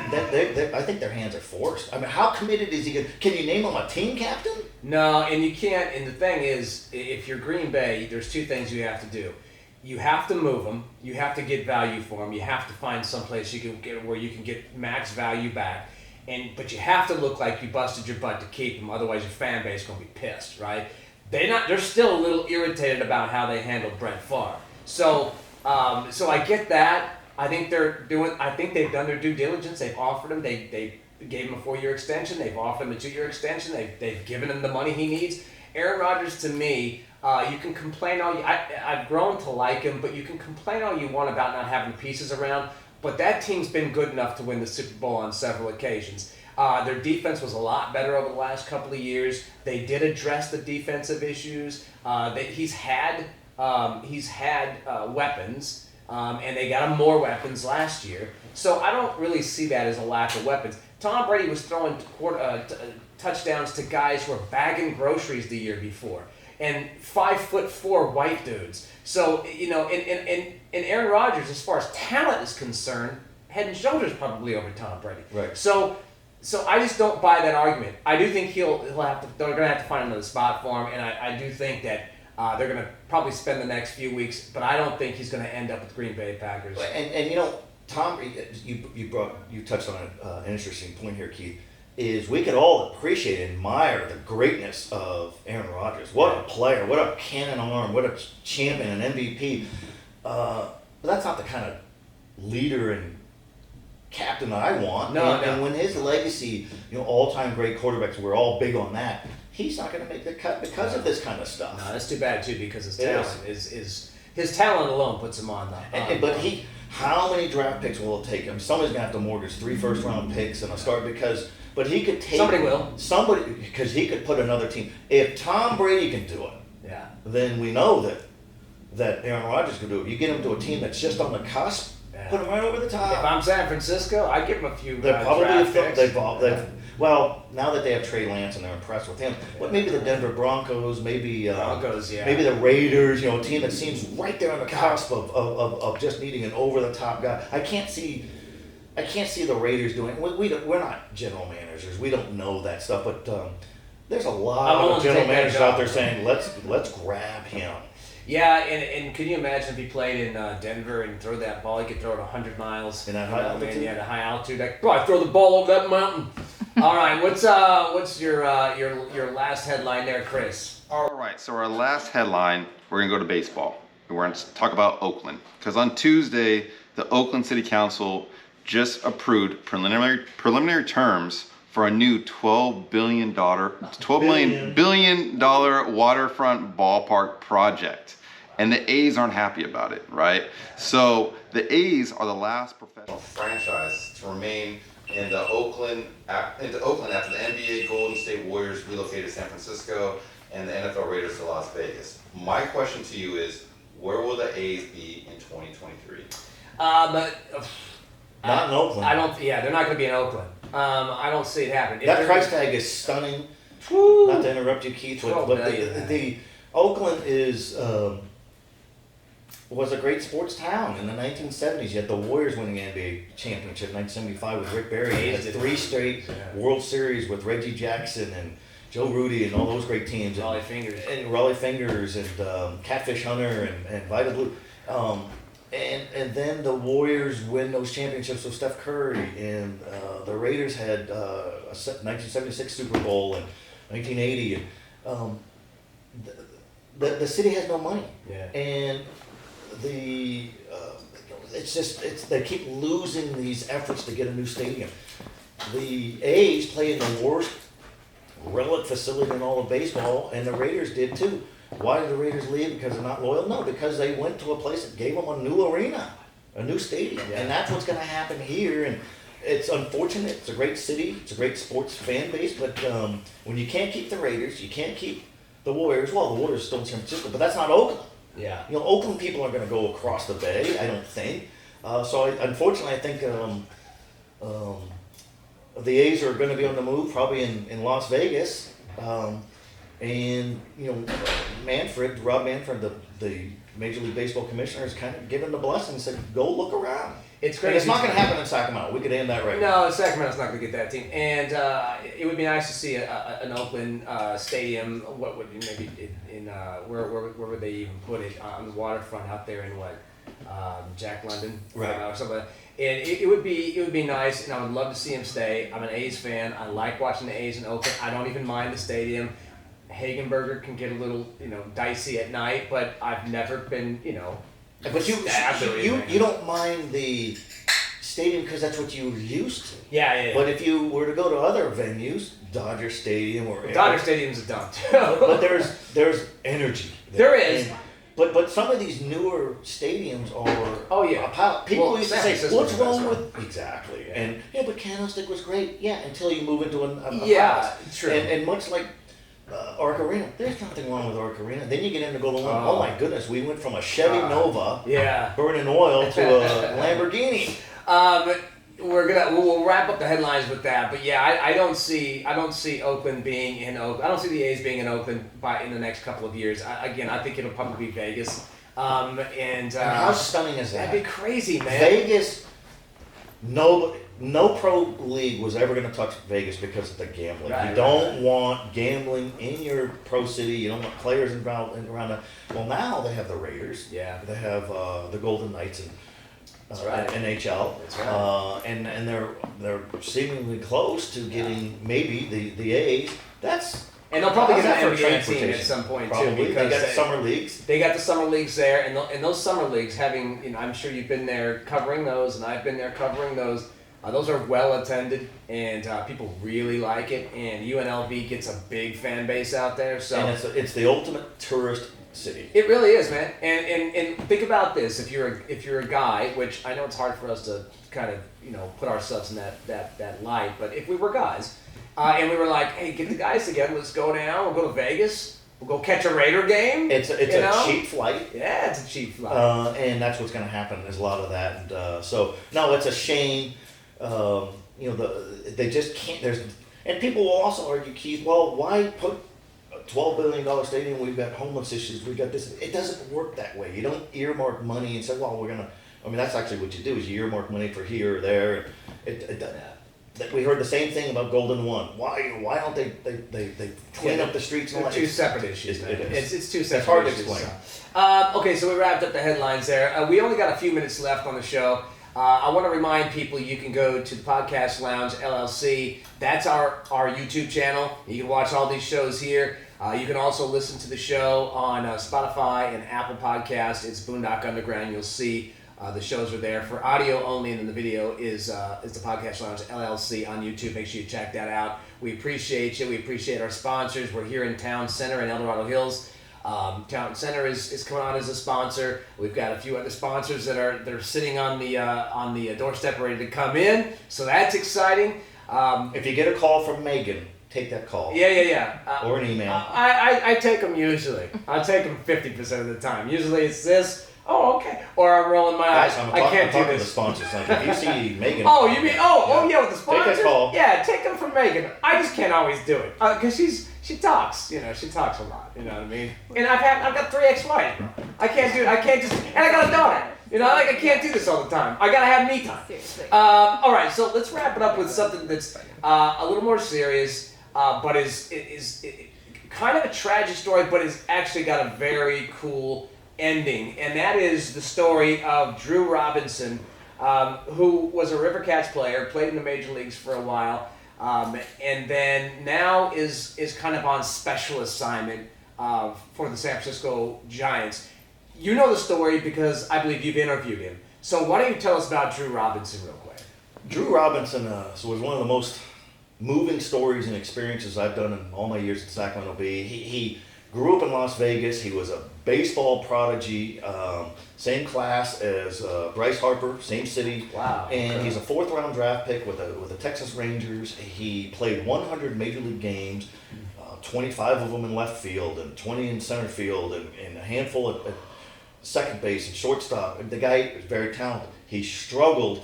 I think their hands are forced. I mean, how committed is he? Can you name him a team captain? No, and you can't. And the thing is, if you're Green Bay, there's 2 things you have to do. You have to move him. You have to get value for him. You have to find someplace you can get where you can get max value back. But you have to look like you busted your butt to keep him. Otherwise, your fan base is going to be pissed, right? They're still a little irritated about how they handled Brett Favre. So I get that. I think they've done their due diligence. They've offered him. They gave him a 4-year extension. They've offered him a 2-year extension. They've given him the money he needs. Aaron Rodgers, to me, you can complain all you. I've grown to like him, but you can complain all you want about not having pieces around. But that team's been good enough to win the Super Bowl on several occasions. Their defense was a lot better over the last couple of years. They did address the defensive issues. He's had weapons. And they got him more weapons last year. So I don't really see that as a lack of weapons. Tom Brady was throwing touchdowns to guys who were bagging groceries the year before. And 5'4" white dudes. So, you know, and Aaron Rodgers, as far as talent is concerned, head and shoulders probably over Tom Brady. Right. So I just don't buy that argument. I do think they're going to have to find another spot for him, and I do think that they're going to probably spend the next few weeks, but I don't think he's going to end up with Green Bay Packers. And you know, Tom, you touched on an interesting point here, Keith. is we could all appreciate and admire the greatness of Aaron Rodgers. What a player, what a cannon arm, what a champion, an MVP. But that's not the kind of leader and captain that I want. And when his legacy, all-time great quarterbacks, we're all big on that. He's not going to make the cut because of this kind of stuff. No, that's too bad too, because his talent is his talent alone puts him on the. But how many draft picks will it take him? Somebody's going to have to mortgage 3 first-round picks and a start but he could take somebody because he could put another team. If Tom Brady can do it, then we know that Aaron Rodgers can do it. You get him to a team that's just on the cusp. Put him right over the top. If I'm San Francisco, I'd give him a few they're probably draft picks. Well, now that they have Trey Lance and they're impressed with him, but maybe the Denver Broncos, maybe maybe the Raiders, a team that seems right there on the cusp of just needing an over-the-top guy. I can't see the Raiders doing. We're not general managers. We don't know that stuff, but there's a lot of general managers out there saying, let's grab him. Yeah, and can you imagine if he played in Denver and throw that ball? He could throw it 100 miles. In that high altitude? Yeah, the high altitude. Like, probably throw the ball over that mountain. All right, what's your last headline there, Chris? All right, so our last headline, we're going to go to baseball. We're going to talk about Oakland. Because on Tuesday, the Oakland City Council just approved preliminary terms for a new $12 billion waterfront ballpark project. And the A's aren't happy about it, right? So the A's are the last professional franchise to remain into Oakland after the NBA Golden State Warriors relocated to San Francisco and the NFL Raiders to Las Vegas. My question to you is, where will the A's be in 2023? Not in Oakland. They're not going to be in Oakland. I don't see it happening. That price tag is stunning. Not to interrupt you, Keith, but the Oakland was a great sports town in the 1970s. You had the Warriors winning the NBA championship in 1975 with Rick Barry. You had 3 straight World Series with Reggie Jackson and Joe Rudy and all those great teams. Raleigh Fingers. And Raleigh Fingers and Catfish Hunter and Vita Blue. And then the Warriors win those championships with Steph Curry, and the Raiders had a 1976 Super Bowl and 1980. And the city has no money, and they keep losing these efforts to get a new stadium. The A's play in the worst relic facility in all of baseball, and the Raiders did too. Why did the Raiders leave? Because they're not loyal? No, because they went to a place that gave them a new arena, a new stadium. And that's what's going to happen here. And it's unfortunate. It's a great city. It's a great sports fan base. But when you can't keep the Raiders, you can't keep the Warriors. Well, the Warriors are still in San Francisco, but that's not Oakland. Yeah. Oakland people are going to go across the bay, I don't think. Unfortunately, I think the A's are going to be on the move, probably in Las Vegas. And Rob Manfred, the Major League Baseball commissioner, is kind of given the blessing and said, go look around. It's crazy. And it's not going to happen in Sacramento. We could end that right now. No, Sacramento's not going to get that team. And it would be nice to see an Oakland stadium. What would maybe where would they even put it? On the waterfront out there in Jack London, right? Or something. And it would be nice, and I would love to see him stay. I'm an A's fan. I like watching the A's in Oakland. I don't even mind the stadium. Hagenberger can get a little, dicey at night, but I've never been, But you don't mind the stadium because that's what you're used to. Yeah. But if you were to go to other venues, Dodger Stadium or Dodger Stadium's a dump too. but there's energy. There is. But some of these newer stadiums are people used to say, what's wrong with exactly? Yeah. And but Candlestick was great. Yeah, until you move into a true. And much like Arc Arena, there's nothing wrong with Arc Arena. Then you get into Golden One. Oh my goodness, we went from a Chevy Nova, burning oil, to a Lamborghini. We'll wrap up the headlines with that. But I don't see Oakland being in Oakland. I don't see the A's being in Oakland in the next couple of years. I think it'll probably be Vegas. And how stunning is that? That'd be crazy, man. Vegas. No pro league was ever going to touch Vegas because of the gambling. You don't want gambling in your pro city. You don't want players involved around it. Well, now they have the Raiders. Yeah. They have the Golden Knights, That's right. NHL. That's right. And they're seemingly close to getting maybe the A's. And they'll probably how's get that an for NBA team at transportation? some point Probably. too. They Because got summer leagues. They got the summer leagues there, and those summer leagues, having, I'm sure you've been there covering those, and I've been there covering those. Those are well attended, and people really like it. And UNLV gets a big fan base out there. So And it's the ultimate tourist city. it really is, man. And think about this: if you're a guy, which I know it's hard for us to kind of put ourselves in that light, but if we were guys, and we were like, hey, get the guys together, let's go down, we'll go to Vegas, we'll go catch a Raider game. It's a cheap flight. Yeah, it's a cheap flight. And that's what's going to happen. There's a lot of that. And so no, it's a shame. They just can't. And people will also argue, Keith. Well, why put a $12 billion stadium? We've got homeless issues. We've got this. It doesn't work that way. You don't earmark money and say, well, we're gonna. I mean, that's actually what you do. Is you earmark money for here or there. We heard the same thing about Golden One. Why don't they clean up the streets? And all that? Two separate issues. It is. It's two separate hard to issues. explain. Okay, so we wrapped up the headlines there. We only got a few minutes left on the show. I want to remind people you can go to the Podcast Lounge LLC. That's our YouTube channel. You can watch all these shows here. You can also listen to the show on Spotify and Apple Podcast. It's Boondock Underground. You'll see the shows are there for audio only, and then the video is the Podcast Lounge LLC on YouTube. Make sure you check that out. We appreciate you. We appreciate our sponsors. We're here in Town Center in El Dorado Hills. Town Center is coming on as a sponsor. We've got a few other sponsors that are sitting on the doorstep ready to come in. So that's exciting. If you get a call from Megan, take that call. Yeah. Or an email. I take them usually. I take them 50% of the time. Usually it's this. Oh, okay. Or I'm rolling my eyes. I can't do I'm talking to the this. sponsors. Like if you see Megan. Oh, you mean? Yeah, with the sponsors. Take a call. Yeah, take them from Megan. I just can't always do it because she talks. She talks a lot. You know what I mean? And I've got 3 ex-wives. I can't do it. I can't just. And I got a daughter. I can't do this all the time. I gotta have me time. Seriously. All right, so let's wrap it up with something that's a little more serious, but is kind of a tragic story, but has actually got a very cool ending, and that is the story of Drew Robinson, who was a River Cats player, played in the major leagues for a while, and then now is kind of on special assignment for the San Francisco Giants. You know the story because I believe you've interviewed him. So why don't you tell us about Drew Robinson real quick? Drew Robinson was one of the most moving stories and experiences I've done in all my years at Sacramento Bee. He grew up in Las Vegas. He was a baseball prodigy, same class as Bryce Harper, same city. Wow. And he's a 4th round draft pick with the Texas Rangers. He played 100 major league games, 25 of them in left field and 20 in center field and a handful at second base and shortstop. The guy is very talented. He struggled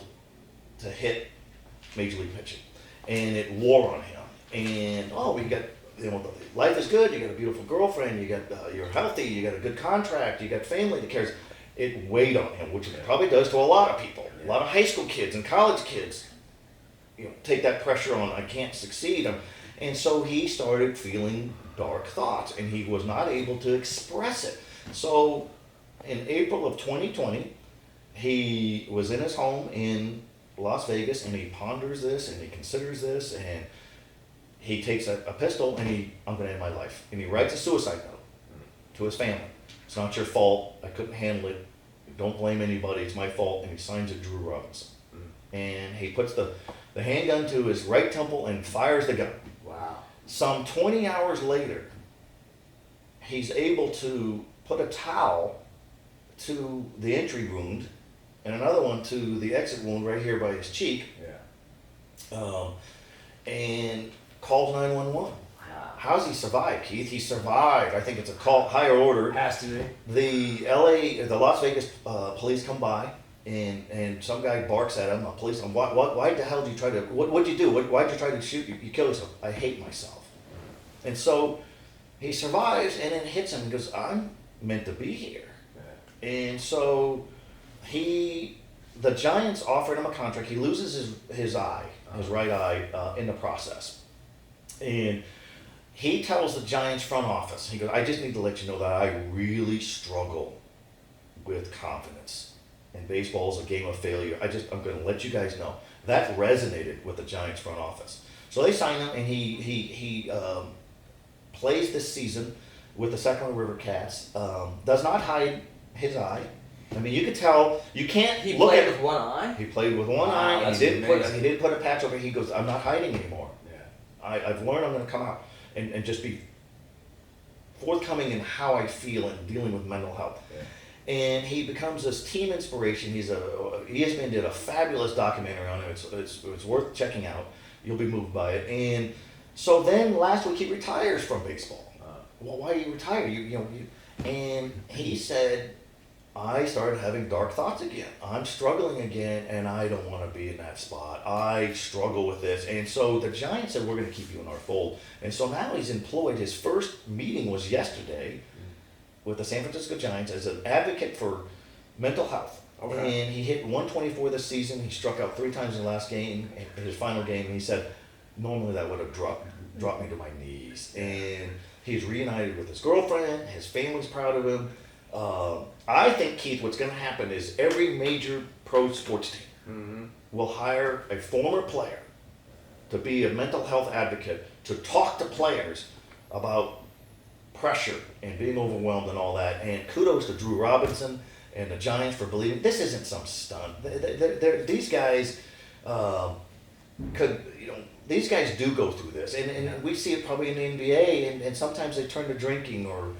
to hit major league pitching, and it wore on him. And we got life is good. You got a beautiful girlfriend. You got you're healthy. You got a good contract. You got family that cares. It weighed on him, which it probably does to a lot of people. A lot of high school kids and college kids, take that pressure on. I can't succeed. And so he started feeling dark thoughts, and he was not able to express it. So in April of 2020, he was in his home in Las Vegas, and he ponders this, and he considers this, and he takes a pistol, and I'm going to end my life. And he writes a suicide note to his family. It's not your fault. I couldn't handle it. Don't blame anybody. It's my fault. And he signs it Drew Robinson. And he puts the handgun to his right temple and fires the gun. Wow. Some 20 hours later, he's able to put a towel to the entry wound and another one to the exit wound right here by his cheek. Yeah. And calls 911. Wow. How's he survive, Keith? He survived. I think it's a call higher order. Has to be. The Las Vegas police come by, and some guy barks at him. Why the hell did you try to? What'd you do? Why'd you try to shoot? You kill yourself. I hate myself. And so he survives, and then hits him and goes, I'm meant to be here. Yeah. And so the Giants offered him a contract. He loses his eye, his right eye, in the process. And he tells the Giants front office, he goes, I just need to let you know that I really struggle with confidence. and baseball is a game of failure. I'm going to let you guys know. That resonated with the Giants front office. So they signed him, and he plays this season with the Sacramento River Cats. Does not hide his eye. I mean, you could tell. You can't. He look played at with one eye? He played with one Wow, eye. And that's he didn't amazing. put a patch over. He goes, I'm not hiding anymore. Yeah. I've learned I'm going to come out and just be forthcoming in how I feel and dealing with mental health. Yeah. And he becomes this team inspiration. ESPN did a fabulous documentary on him. It's worth checking out. You'll be moved by it. And so then last week he retires from baseball. Well, why do you retire? And he said, I started having dark thoughts again. I'm struggling again, and I don't want to be in that spot. I struggle with this. And so the Giants said, we're going to keep you in our fold. And so now he's employed. His first meeting was yesterday with the San Francisco Giants as an advocate for mental health. Okay. And he hit 124 this season. He struck out 3 times in the last game, in his final game. And he said, normally that would have dropped me to my knees. And he's reunited with his girlfriend. His family's proud of him. I think, Keith, what's going to happen is every major pro sports team will hire a former player to be a mental health advocate, to talk to players about pressure and being overwhelmed and all that. And kudos to Drew Robinson and the Giants for believing this isn't some stunt. These guys these guys do go through this, and we see it probably in the NBA, and sometimes they turn to drinking or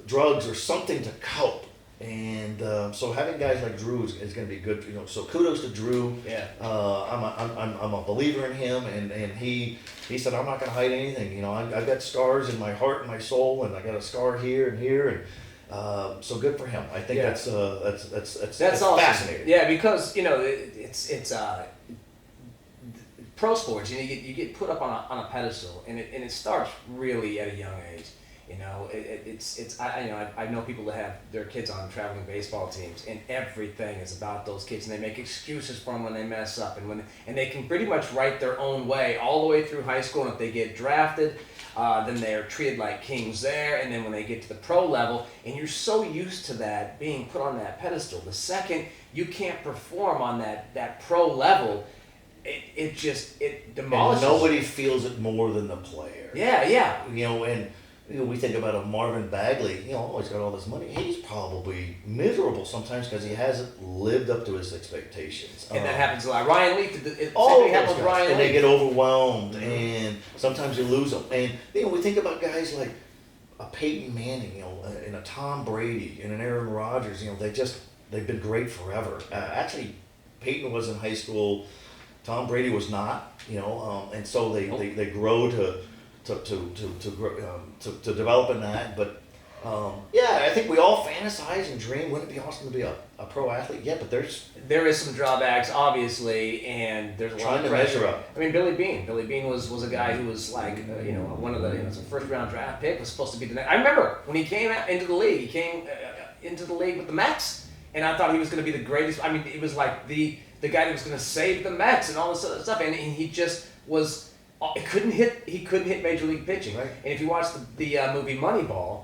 drugs or something to cope. And so having guys like Drew is going to be good. So kudos to Drew. Yeah. I'm a believer in him, and he said, I'm not going to hide anything. I've got scars in my heart and my soul, and I got a scar here and here, and so good for him. I think that's awesome. Fascinating. Yeah, because it's pro sports. You get put up on a pedestal, and it starts really at a young age. I know people that have their kids on traveling baseball teams, and everything is about those kids, and they make excuses for them when they mess up, and they can pretty much write their own way all the way through high school. And if they get drafted, then they are treated like kings there. And then when they get to the pro level, and you're so used to that being put on that pedestal, the second you can't perform on that pro level, it demolishes. And nobody feels it more than the player. Yeah. And we think about a Marvin Bagley. He's got all this money. He's probably miserable sometimes because he hasn't lived up to his expectations. And that happens a lot. Ryan Leaf, and they get overwhelmed, and sometimes you lose them. And we think about guys like a Peyton Manning, and a Tom Brady, and an Aaron Rodgers. They've been great forever. Actually, Peyton was in high school. Tom Brady was not. And so they grow to develop in that. But I think we all fantasize and dream. Wouldn't it be awesome to be a pro athlete? Yeah, but there is some drawbacks, obviously, and there's a lot of pressure. Measure up. I mean, Billy Beane was a guy who was like one of the a first round draft pick, was supposed to be the next. I remember when he came out into the league. He came into the league with the Mets, and I thought he was going to be the greatest. I mean, it was like the guy that was going to save the Mets and all this other stuff, and he just was. He couldn't hit major league pitching. Right. And if you watch the movie Moneyball,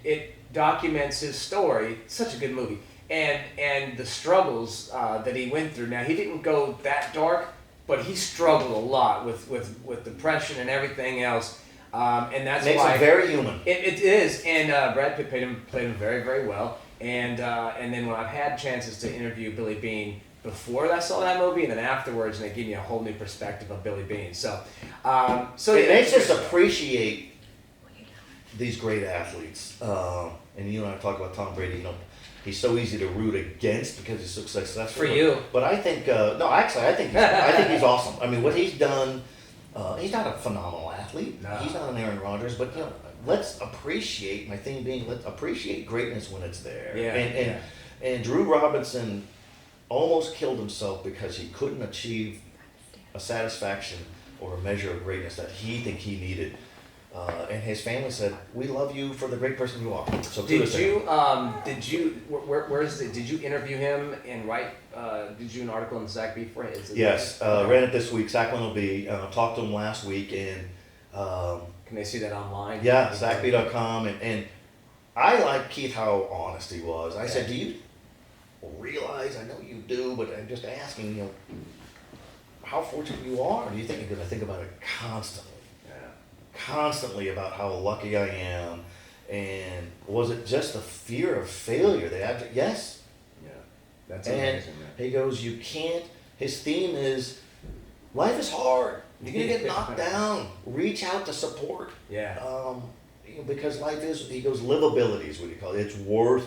it documents his story. It's such a good movie, and the struggles that he went through. Now, he didn't go that dark, but he struggled a lot with depression and everything else. And that's makes why him very human. It is, and Brad Pitt played him very, very well. And then when I've had chances to interview Billy Beane before I saw that movie, and then afterwards, and they give me a whole new perspective of Billy Beane. So it makes us appreciate these great athletes. And you and I talk about Tom Brady. He's so easy to root against because he's so successful. For you, but I think I think he's awesome. I mean, what he's done. He's not a phenomenal athlete. No. He's not an Aaron Rodgers, but let's appreciate. My thing being, let's appreciate greatness when it's there. Yeah. And Drew Robinson almost killed himself because he couldn't achieve a satisfaction or a measure of greatness that he needed. And his family said, "We love you for the great person you are." So did you interview him and write? Did you do an article in Zach B for it? Yes, ran it this week. Sacramento Bee. Talked to him last week, and can they see that online? Yeah, ZachB.com, and I like Keith how honest he was. I said, "Do you realize, I know you do, but I'm just asking, how fortunate you are. Do you think? Because I think about it constantly. Constantly about how lucky I am. And was it just the fear of failure? Yes. Yeah. That's And amazing, man. he goes, you can't, his theme is, life is hard. You're going to get knocked down. Reach out to support. Yeah. Because life is, he goes, livability is what he calls it. It's worth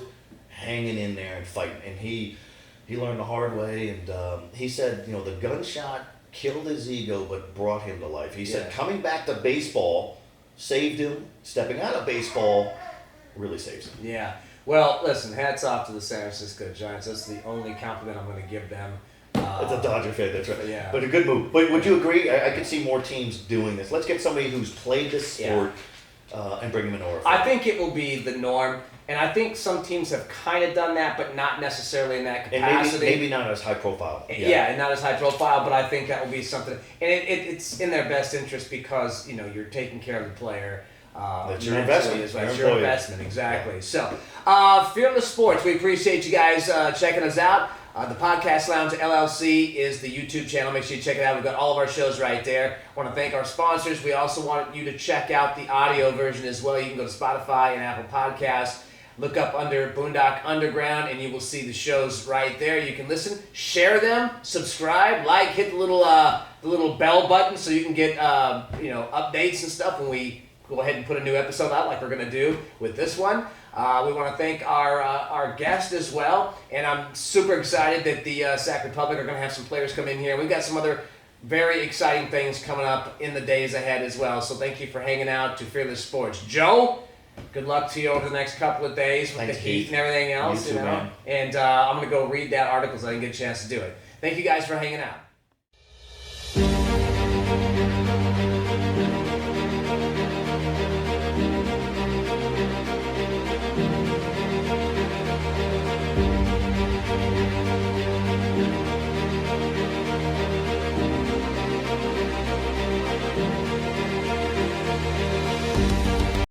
hanging in there and fighting. And he learned the hard way. And he said, the gunshot killed his ego but brought him to life. He said coming back to baseball saved him. Stepping out of baseball really saves him. Yeah. Well, listen, hats off to the San Francisco Giants. That's the only compliment I'm going to give them. It's a Dodger fan, that's right. Yeah. But a good move. But would you agree? I could see more teams doing this. Let's get somebody who's played this sport and bring him in order. I think it will be the norm. And I think some teams have kind of done that, but not necessarily in that capacity. And maybe not as high profile. Yeah, and not as high profile, but I think that will be something. And it's in their best interest because, you're taking care of the player. That's your investment. It's your investment, exactly. Yeah. So, Fearless Sports, we appreciate you guys checking us out. The Podcast Lounge LLC is the YouTube channel. Make sure you check it out. We've got all of our shows right there. I want to thank our sponsors. We also want you to check out the audio version as well. You can go to Spotify and Apple Podcasts. Look up under Boondock Underground, and you will see the shows right there. You can listen, share them, subscribe, hit the little bell button so you can get updates and stuff when we go ahead and put a new episode out, like we're going to do with this one. We want to thank our guest as well, and I'm super excited that the Sac Republic are going to have some players come in here. We've got some other very exciting things coming up in the days ahead as well. So thank you for hanging out to Fearless Sports, Joe. Good luck to you over the next couple of days with Thanks, the heat Keith. and everything else. You too, man. And I'm going to go read that article so I can get a chance to do it. Thank you guys for hanging out.